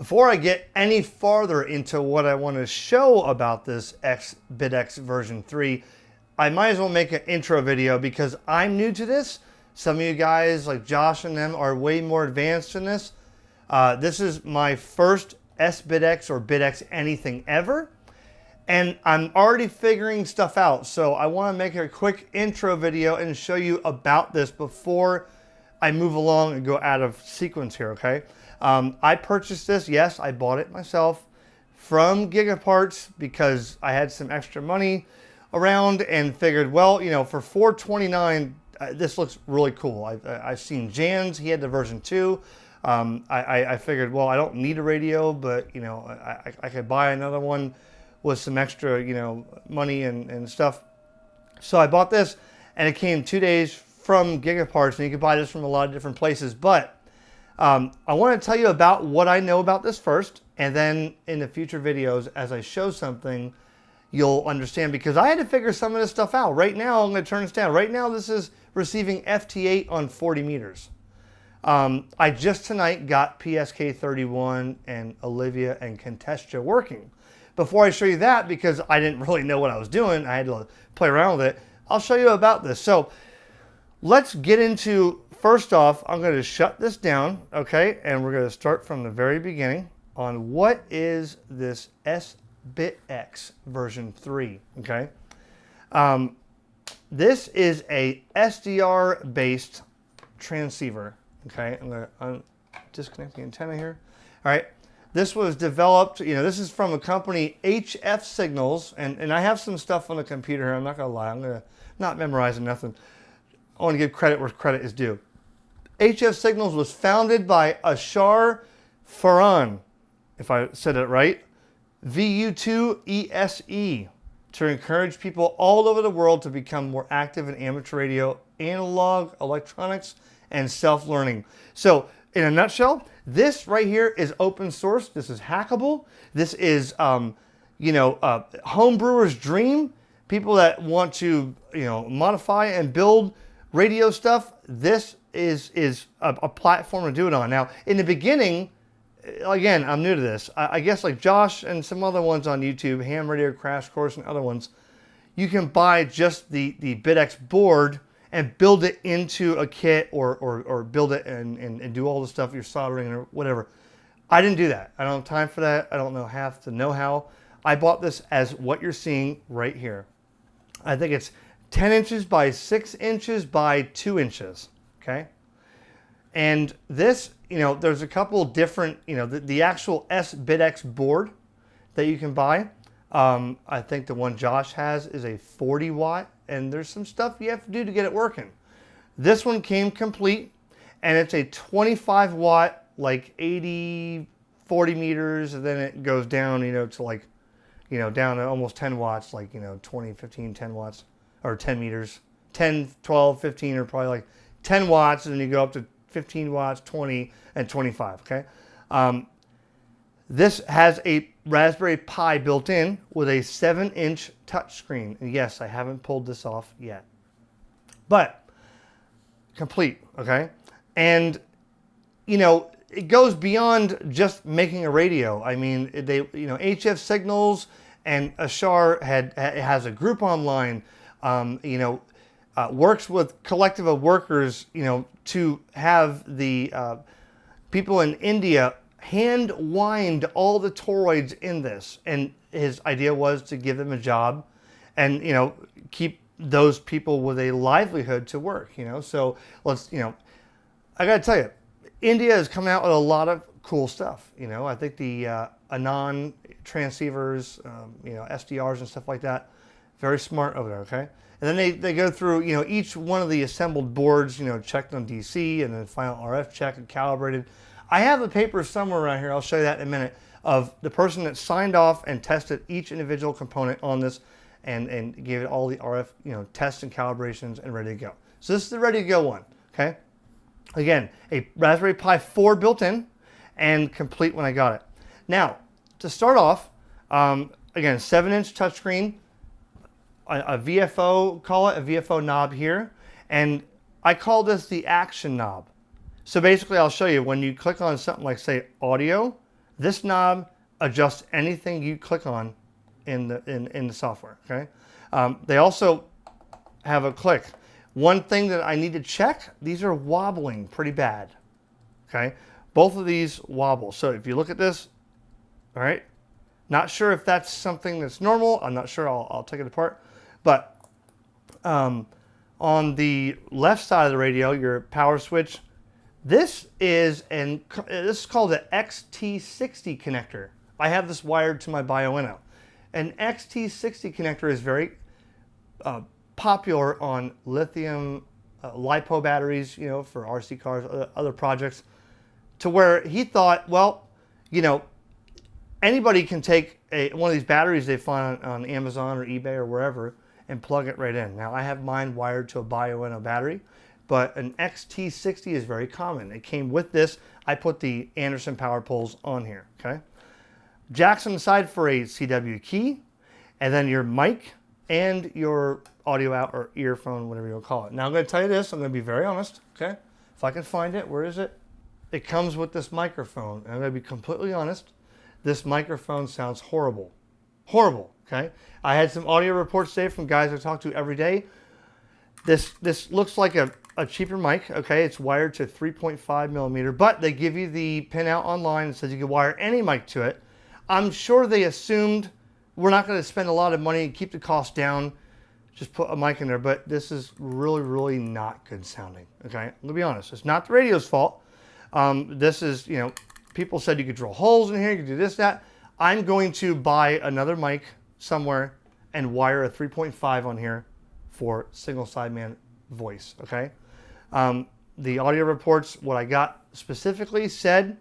Before I get any farther into what I want to show about this sBitx version 3, I might as well make an intro video because I'm new to this. Some of you guys, like Josh and them, are way more advanced in this. This is my first sBitx or BitX anything ever. And I'm already figuring stuff out. So I want to make a quick intro video and show you about this before I move along and go out of sequence here, okay? I purchased this, yes, I bought it myself from Gigaparts because I had some extra money around and figured, well, you know, for $429, this looks really cool. I've seen Jan's, he had the version 2. I figured, well, I don't need a radio, but, you know, I could buy another one with some extra, you know, money and stuff. So I bought this, and it came 2 days from Gigaparts, and you can buy this from a lot of different places, but I want to tell you about what I know about this first, and then in the future videos, as I show something, you'll understand, because I had to figure some of this stuff out. Right now, I'm going to turn this down. Right now, this is receiving FT8 on 40 meters. I just tonight got PSK31 and Olivia and Contestia working. Before I show you that, because I didn't really know what I was doing, I had to play around with it, I'll show you about this. So let's get into, first off, I'm going to shut this down, okay? And we're going to start from the very beginning on what is this sBitx version 3, okay? This is a SDR-based transceiver, okay? I'm going to disconnect the antenna here. All right. This was developed, you know, this is from a company, HF Signals, and I have some stuff on the computer here. I'm not going to lie. I'm going to not memorize nothing. I want to give credit where credit is due. HF Signals was founded by Ashar Farhan, if I said it right, VU2ESE, to encourage people all over the world to become more active in amateur radio, analog, electronics, and self-learning. So, in a nutshell, this right here is open source. This is hackable. This is, you know, home brewer's dream. People that want to, you know, modify and build radio stuff. This is a platform to do it on. Now, in the beginning, again, I'm new to this. I guess like Josh and some other ones on YouTube, Ham Radio Crash Course and other ones, you can buy just the BitX board and build it into a kit or build it and do all the stuff you're soldering or whatever. I didn't do that. I don't have time for that. I don't know half the know-how. I bought this as what you're seeing right here. I think it's 10 inches by 6 inches by 2 inches, okay? And this, you know, there's a couple different, you know, the actual sBitx board that you can buy. I think the one Josh has is a 40 watt, and there's some stuff you have to do to get it working. This one came complete, and it's a 25 watt, like 80, 40 meters, and then it goes down, you know, to like, you know, down to almost 10 watts, like, you know, 20, 15, 10 watts, or 10 meters, 10, 12, 15, or probably like 10 watts, and then you go up to 15 watts, 20, and 25, okay? This has a Raspberry Pi built in with a 7-inch touchscreen. And yes, I haven't pulled this off yet, but complete, okay? And, you know, it goes beyond just making a radio. I mean, they, you know, HF Signals and Ashar has a group online, you know, works with collective of workers, you know, to have the people in India hand wind all the toroids in this, and his idea was to give them a job and, you know, keep those people with a livelihood to work, you know. So let's, you know, I gotta tell you, India is coming out with a lot of cool stuff, you know. I think the Anon transceivers, you know, SDRs and stuff like that, very smart over there, okay. And then they go through, you know, each one of the assembled boards, you know, checked on DC and then final RF check and calibrated. I have a paper somewhere around here, I'll show you that in a minute, of the person that signed off and tested each individual component on this and gave it all the RF, you know, tests and calibrations and ready to go. So this is the ready to go one, okay? Again, a Raspberry Pi 4 built in and complete when I got it. Now, to start off, again, 7-inch touchscreen, a VFO, call it a VFO knob here, and I call this the action knob. So basically, I'll show you when you click on something like, say, audio, This knob adjusts anything you click on in the software. Okay. They also have a click. One thing that I need to check, these are wobbling pretty bad. Okay. Both of these wobble. So if you look at this, all right, not sure if that's something that's normal. I'm not sure. I'll take it apart. But on the left side of the radio, your power switch, this is called an XT60 connector. I have this wired to my Bioenno. An XT60 connector is very popular on lithium LiPo batteries, you know, for RC cars, other projects, to where he thought, well, you know, anybody can take one of these batteries they find on Amazon or eBay or wherever and plug it right in. Now, I have mine wired to a Bioenno battery, but an XT60 is very common. It came with this. I put the Anderson power poles on here, okay? Jacks on the side for a CW key, and then your mic and your audio out or earphone, whatever you want to call it. Now, I'm going to tell you this. I'm going to be very honest, okay? If I can find it, where is it? It comes with this microphone. And I'm going to be completely honest. This microphone sounds horrible. Horrible, okay? I had some audio reports today from guys I talk to every day. This looks like a cheaper mic, okay? It's wired to 3.5 millimeter, but they give you the pin out online and says you can wire any mic to it. I'm sure they assumed we're not going to spend a lot of money and keep the cost down. Just put a mic in there, but this is really, really not good sounding, okay? I'm going to be honest. It's not the radio's fault. This is, you know, people said you could drill holes in here, you could do this, that. I'm going to buy another mic somewhere and wire a 3.5 on here for single sideman voice, okay? The audio reports, what I got specifically said,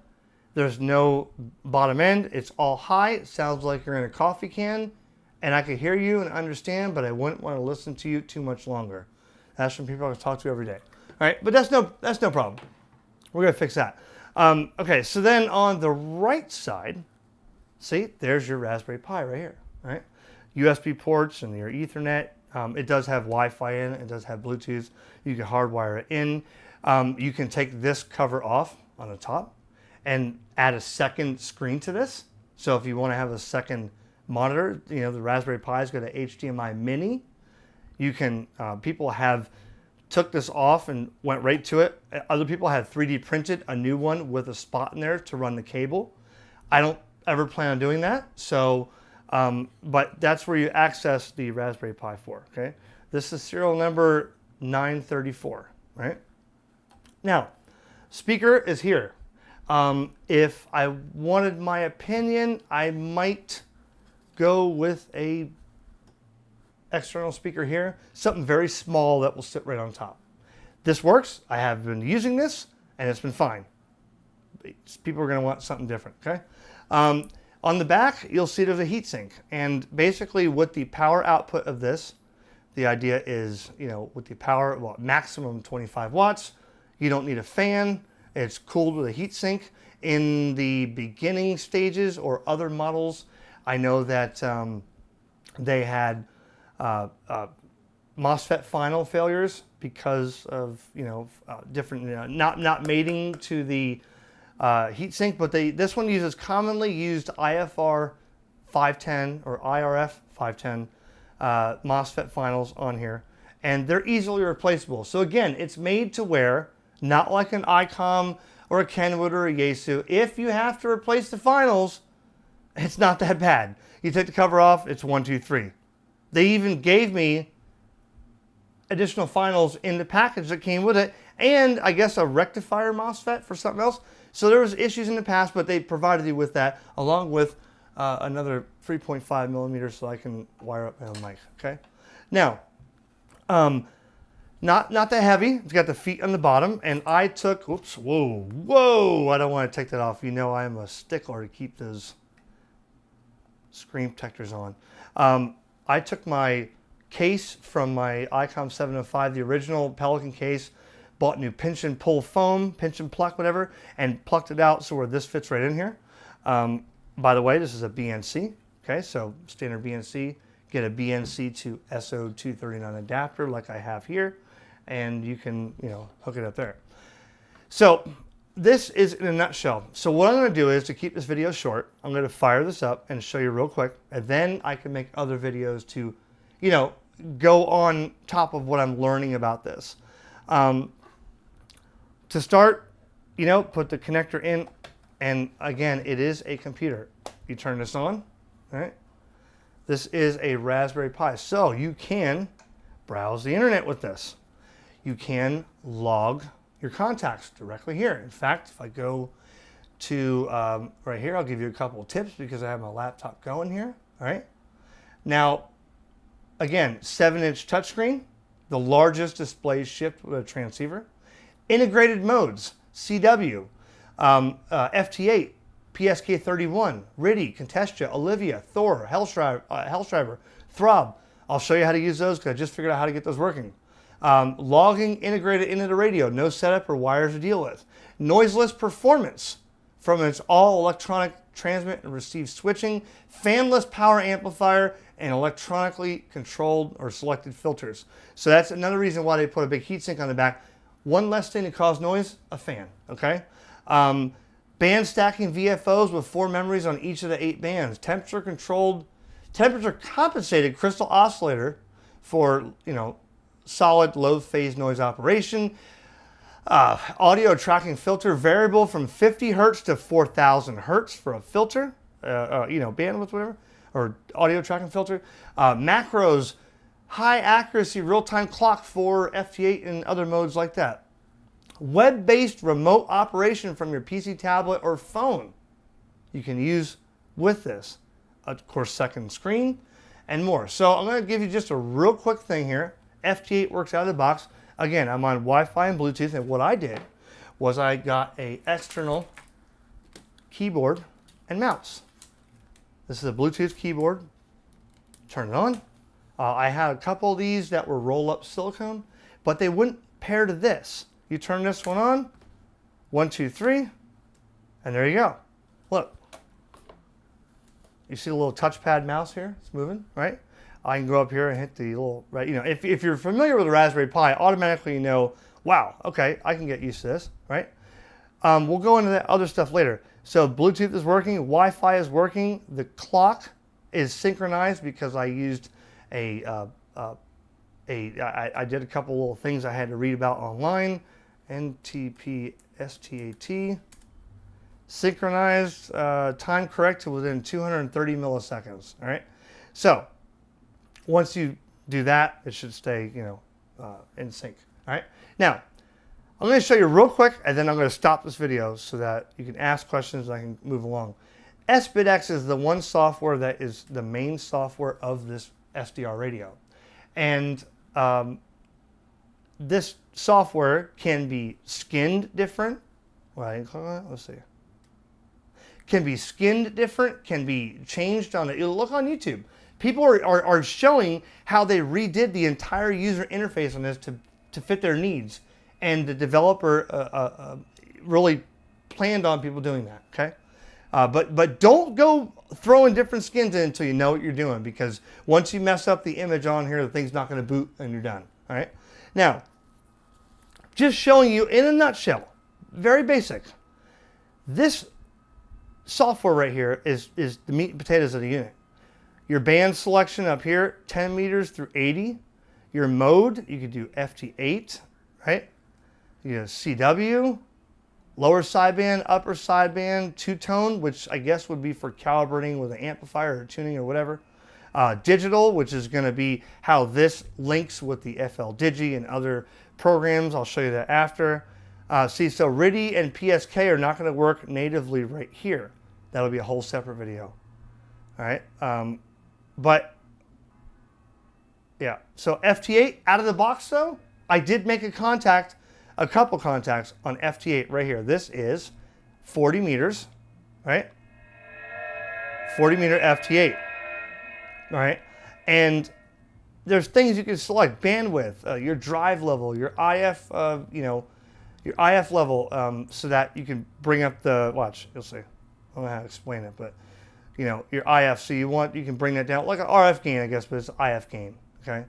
there's no bottom end. It's all high. It sounds like you're in a coffee can, and I could hear you and understand, but I wouldn't want to listen to you too much longer. That's from people I talk to every day. All right, but that's no problem. We're gonna fix that. Okay, so then on the right side, see, there's your Raspberry Pi right here, right? USB ports and your Ethernet. It does have Wi-Fi in it. It does have Bluetooth. You can hardwire it in. You can take this cover off on the top and add a second screen to this. So if you want to have a second monitor, you know, the Raspberry Pi's got an HDMI mini. You can, people have took this off and went right to it. Other people have 3D printed a new one with a spot in there to run the cable. I don't ever plan on doing that. So, but that's where you access the Raspberry Pi for, okay? This is serial number 934, right? Now, speaker is here. If I wanted my opinion, I might go with a external speaker here, something very small that will sit right on top. This works. I have been using this and it's been fine. People are going to want something different, okay? On the back, you'll see there's a heatsink, and basically with the power output of this, the idea is, you know, with the power, well, maximum 25 watts, you don't need a fan. It's cooled with a heatsink. In the beginning stages or other models, I know that they had MOSFET final failures because of, you know, different, you know, not mating to the heatsink, but this one uses commonly used IFR 510 or IRF 510 MOSFET finals on here, and they're easily replaceable. So again, it's made to where, not like an ICOM or a Kenwood or a Yaesu, if you have to replace the finals, it's not that bad. You take the cover off, it's 1, 2, 3. They even gave me additional finals in the package that came with it, and I guess a rectifier MOSFET for something else. So there was issues in the past, but they provided you with that, along with another 3.5 millimeters so I can wire up my own mic, okay? Now, not that heavy. It's got the feet on the bottom, and I took, oops, whoa, I don't want to take that off. You know I am a stickler to keep those screen protectors on. I took my case from my ICOM 705, the original Pelican case, bought new pinch and pull foam, pinch and pluck, whatever, and plucked it out so where this fits right in here. By the way, this is a BNC, okay, so standard BNC. Get a BNC to SO239 adapter like I have here, and you can, you know, hook it up there. So this is in a nutshell. So what I'm going to do is, to keep this video short, I'm going to fire this up and show you real quick, and then I can make other videos to, you know, go on top of what I'm learning about this. To start, you know, put the connector in, and again, it is a computer. You turn this on, right? This is a Raspberry Pi, so you can browse the internet with this. You can log your contacts directly here. In fact, if I go to right here, I'll give you a couple of tips because I have my laptop going here. All right. Now, again, 7-inch touchscreen, the largest display shipped with a transceiver. Integrated modes, CW, FT8, PSK31, RIDI, Contestia, Olivia, Thor, Hellstriver, Throb. I'll show you how to use those because I just figured out how to get those working. Logging integrated into the radio, no setup or wires to deal with. Noiseless performance from its all electronic transmit and receive switching, fanless power amplifier, and electronically controlled or selected filters. So that's another reason why they put a big heatsink on the back. One less thing to cause noise, a fan, okay? Band stacking VFOs with 4 memories on each of the 8 bands. Temperature compensated crystal oscillator for, you know, solid low phase noise operation. Audio tracking filter variable from 50 hertz to 4,000 hertz for a filter, you know, bandwidth, whatever, or audio tracking filter. Macros, high accuracy real-time clock for FT8 and other modes like that. Web-based remote operation from your PC, tablet, or phone you can use with this. Of course, second screen and more. So I'm going to give you just a real quick thing here. FT8 works out of the box. Again, I'm on Wi-Fi and Bluetooth, and what I did was I got an external keyboard and mouse. This is a Bluetooth keyboard. Turn it on. I had a couple of these that were roll-up silicone, but they wouldn't pair to this. You turn this one on, 1, 2, 3, and there you go. Look. You see the little touchpad mouse here? It's moving, right? I can go up here and hit the little, right, you know, if you're familiar with a Raspberry Pi, automatically you know, wow, okay, I can get used to this, right? We'll go into that other stuff later. So Bluetooth is working, Wi-Fi is working, the clock is synchronized because I used I did a couple little things I had to read about online. NTP STAT. Synchronized, time correct to within 230 milliseconds, all right? So, once you do that, it should stay, you know, in sync, all right? Now, I'm going to show you real quick, and then I'm going to stop this video so that you can ask questions and I can move along. sBitx is the one software that is the main software of this SDR radio. And this software can be skinned different. Well, let's see. Can be skinned different, can be changed on it. You'll look on YouTube. People are showing how they redid the entire user interface on this to fit their needs. And the developer really planned on people doing that, okay? But don't go throwing different skins in until you know what you're doing, because once you mess up the image on here, the thing's not going to boot and you're done, all right? Now, just showing you in a nutshell, very basic. This software right here is the meat and potatoes of the unit. Your band selection up here, 10 meters through 80. Your mode, you could do FT8, right? You know, CW, lower sideband, upper sideband, two-tone, which I guess would be for calibrating with an amplifier or tuning or whatever. Digital, which is going to be how this links with the FL Digi and other programs. I'll show you that after. So RIDI and PSK are not going to work natively right here. That'll be a whole separate video. All right. But yeah, so FT8 out of the box though, I did make a couple contacts on FT8 right here. This is 40 meters, right? 40 meter FT8, all right? And there's things you can select, bandwidth, your drive level, your IF, your IF level, so that you can bring up the, watch, you'll see. I don't know how to explain it, but you know, your IF, so you can bring that down, like an RF gain, I guess, but it's IF gain, okay?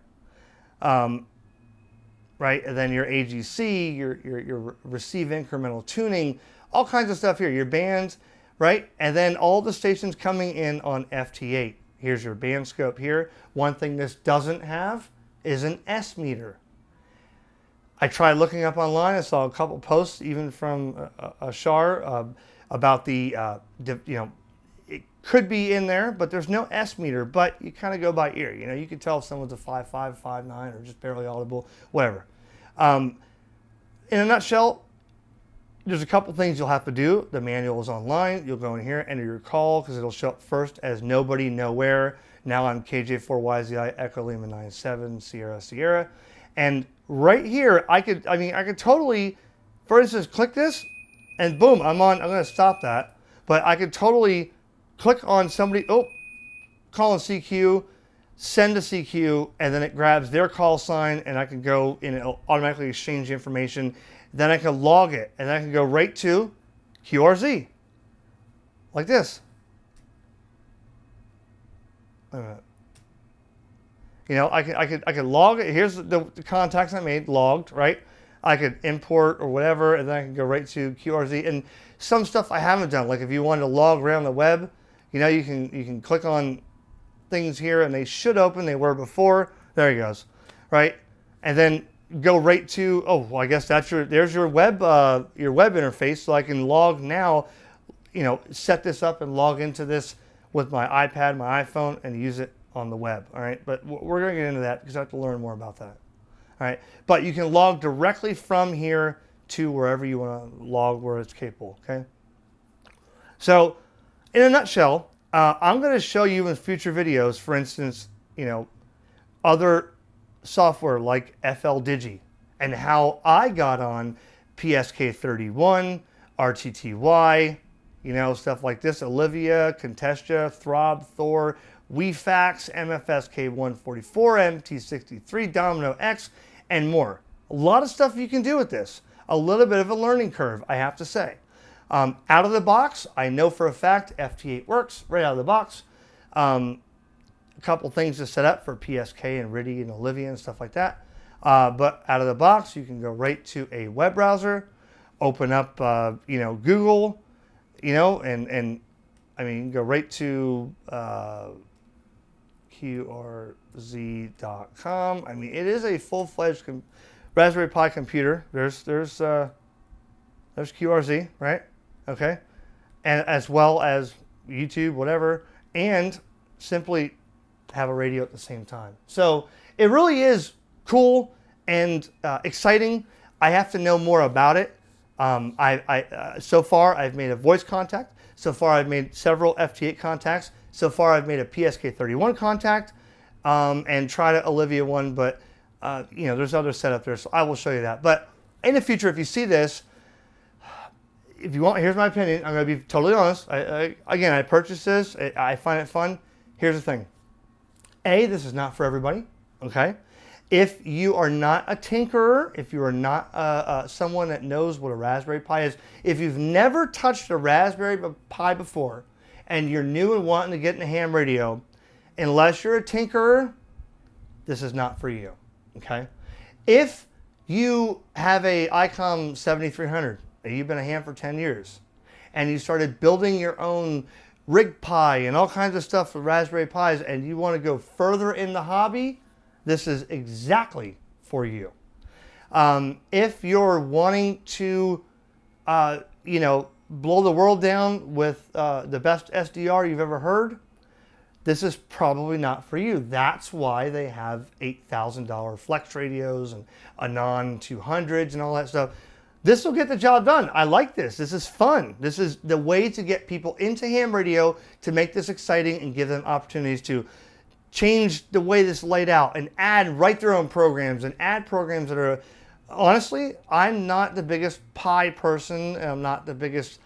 right? And then your AGC, your receive incremental tuning, all kinds of stuff here, your bands, right? And then all the stations coming in on FT8. Here's your band scope here. One thing this doesn't have is an S meter. I tried looking up online. I saw a couple posts, even from Ashar, about the, it could be in there, but there's no S meter. But you kind of go by ear. You know, you can tell if someone's a 5.5, 5.9, or just barely audible, whatever. In a nutshell, there's a couple things you'll have to do. The manual is online. You'll go in here, enter your call, because it'll show up first as nobody, nowhere. Now I'm KJ4YZI Echo Lima 97 Sierra Sierra, and right here, I could totally, for instance, click this, and boom, I'm on. I'm going to stop that, but I could totally click on somebody. Oh, call in CQ, send to CQ, and then it grabs their call sign, and I can go and it'll automatically exchange the information. Then I can log it, and I can go right to QRZ, like this. Wait a minute. You know, I could log it. Here's the contacts I made, logged, right? I could import or whatever, and then I can go right to QRZ. And some stuff I haven't done, like if you wanted to log around the web, you know, you can click on things here, and they should open. They were before. There he goes, right? And then go right to, oh, well, I guess there's your web interface. So I can log now, you know, set this up and log into this with my iPad, my iPhone, and use it on the web. All right, but we're going to get into that because I have to learn more about that. All right, but you can log directly from here to wherever you want to log where it's capable. Okay. So, in a nutshell, I'm going to show you in future videos, for instance, you know, other software like FL Digi and how I got on PSK31, RTTY, you know, stuff like this, Olivia, Contestia, Throb, Thor, WeFax, MFSK144, MT63, Domino X, and more. A lot of stuff you can do with this. A little bit of a learning curve, I have to say. Out of the box, I know for a fact FT8 works right out of the box. A couple things to set up for PSK and RTTY and Olivia and stuff like that. But out of the box, you can go right to a web browser, open up, you know, Google, you know, and I mean, you can go right to QRZ.com. I mean, it is a full-fledged Raspberry Pi computer. There's QRZ, right? Okay, and as well as YouTube, whatever, and simply have a radio at the same time. So it really is cool and exciting. I have to know more about it. So far, I've made a voice contact. So far, I've made several FT8 contacts. So far, I've made a PSK31 contact and tried an Olivia one, but you know, there's other setup there, so I will show you that. But in the future, if you see this, if you want, here's my opinion. I'm going to be totally honest. Again, I purchased this. I find it fun. Here's the thing. A, this is not for everybody, okay? If you are not a tinkerer, if you are not someone that knows what a Raspberry Pi is, if you've never touched a Raspberry Pi before and you're new and wanting to get into ham radio, unless you're a tinkerer, this is not for you, okay? If you have a ICOM 7300, you've been a ham for 10 years, and you started building your own rig Pi and all kinds of stuff for Raspberry Pis, and you want to go further in the hobby, this is exactly for you. If you're wanting to, you know, blow the world down with the best SDR you've ever heard, this is probably not for you. That's why they have $8,000 flex radios and Anon 200s and all that stuff. This will get the job done. I like this. This is fun. This is the way to get people into ham radio, to make this exciting and give them opportunities to change the way this is laid out and write their own programs and add programs that are, honestly, I'm not the biggest Pi person. I'm not the biggest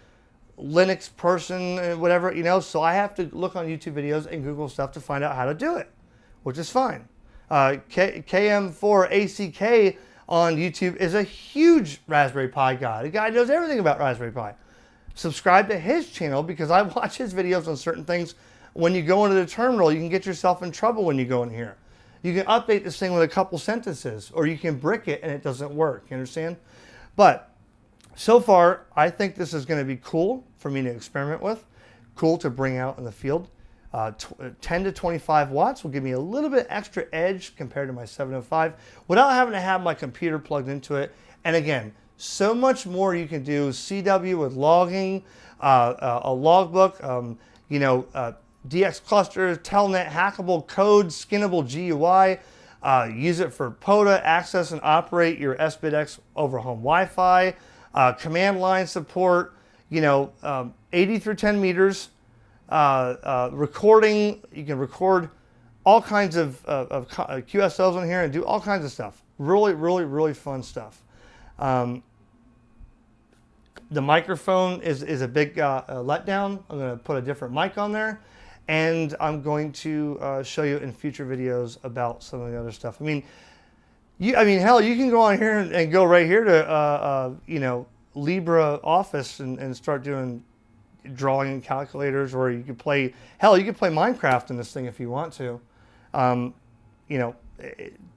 Linux person, whatever, you know, so I have to look on YouTube videos and Google stuff to find out how to do it, which is fine. KM4ACK on YouTube is a huge Raspberry Pi guy. The guy knows everything about Raspberry Pi. Subscribe to his channel because I watch his videos on certain things. When you go into the terminal, you can get yourself in trouble when you go in here. You can update this thing with a couple sentences, or you can brick it and it doesn't work. You understand? But so far, I think this is going to be cool for me to experiment with, cool to bring out in the field. 10 to 25 watts will give me a little bit extra edge compared to my 705 without having to have my computer plugged into it. And again, so much more you can do. CW with logging, a logbook, DX clusters, telnet, hackable code, skinnable GUI. Use it for POTA, access and operate your sBitx over home Wi-Fi, command line support, 80 through 10 meters, recording. You can record all kinds of QSLs on here and do all kinds of stuff. Really, really, really fun stuff. The microphone is a big letdown. I'm going to put a different mic on there, and I'm going to show you in future videos about some of the other stuff. Hell, you can go on here and go right here to LibreOffice and start doing drawing calculators, or you could play. Hell, you could play Minecraft in this thing if you want to. To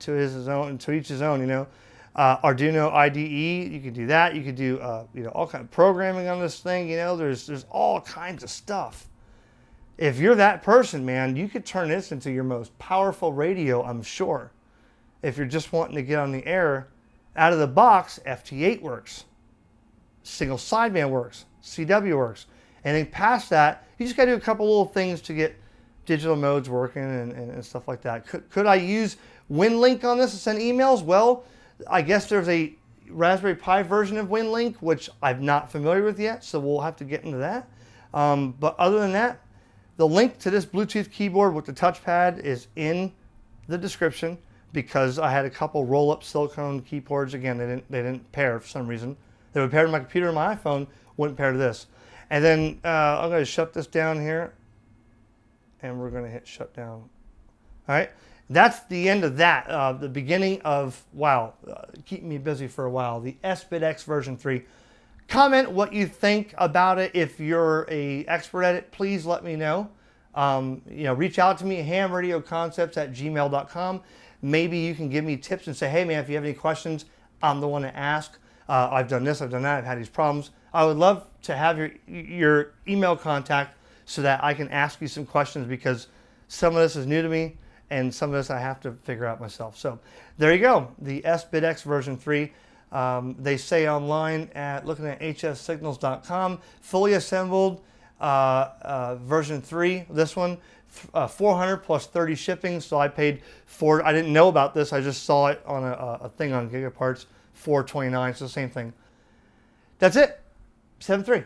each his own. Arduino IDE, you could do that. You could do all kind of programming on this thing. There's all kinds of stuff. If you're that person, man, you could turn this into your most powerful radio, I'm sure. If you're just wanting to get on the air, out of the box, FT8 works. Single sideband works. CW works. And then past that, you just got to do a couple little things to get digital modes working and stuff like that. Could I use WinLink on this to send emails? Well, I guess there's a Raspberry Pi version of WinLink, which I'm not familiar with yet, so we'll have to get into that. But other than that, the link to this Bluetooth keyboard with the touchpad is in the description, because I had a couple roll-up silicone keyboards. Again, they didn't pair for some reason. They would pair to my computer and my iPhone, wouldn't pair to this. And then I'm going to shut this down here, and we're going to hit shut down. All right. That's the end of that. The beginning of, keeping me busy for a while, the sBitx version 3. Comment what you think about it. If you're an expert at it, please let me know. Reach out to me, HamRadioConcepts@gmail.com. Maybe you can give me tips and say, hey, man, if you have any questions, I'm the one to ask. I've done this, I've done that, I've had these problems. I would love to have your email contact so that I can ask you some questions, because some of this is new to me, and some of this I have to figure out myself. So there you go, the sBitx version 3. They say online looking at hssignals.com, fully assembled version 3, this one, 400 plus 30 shipping. So I paid I didn't know about this, I just saw it on a thing on Gigaparts, $429, so the same thing. That's it, 7.3.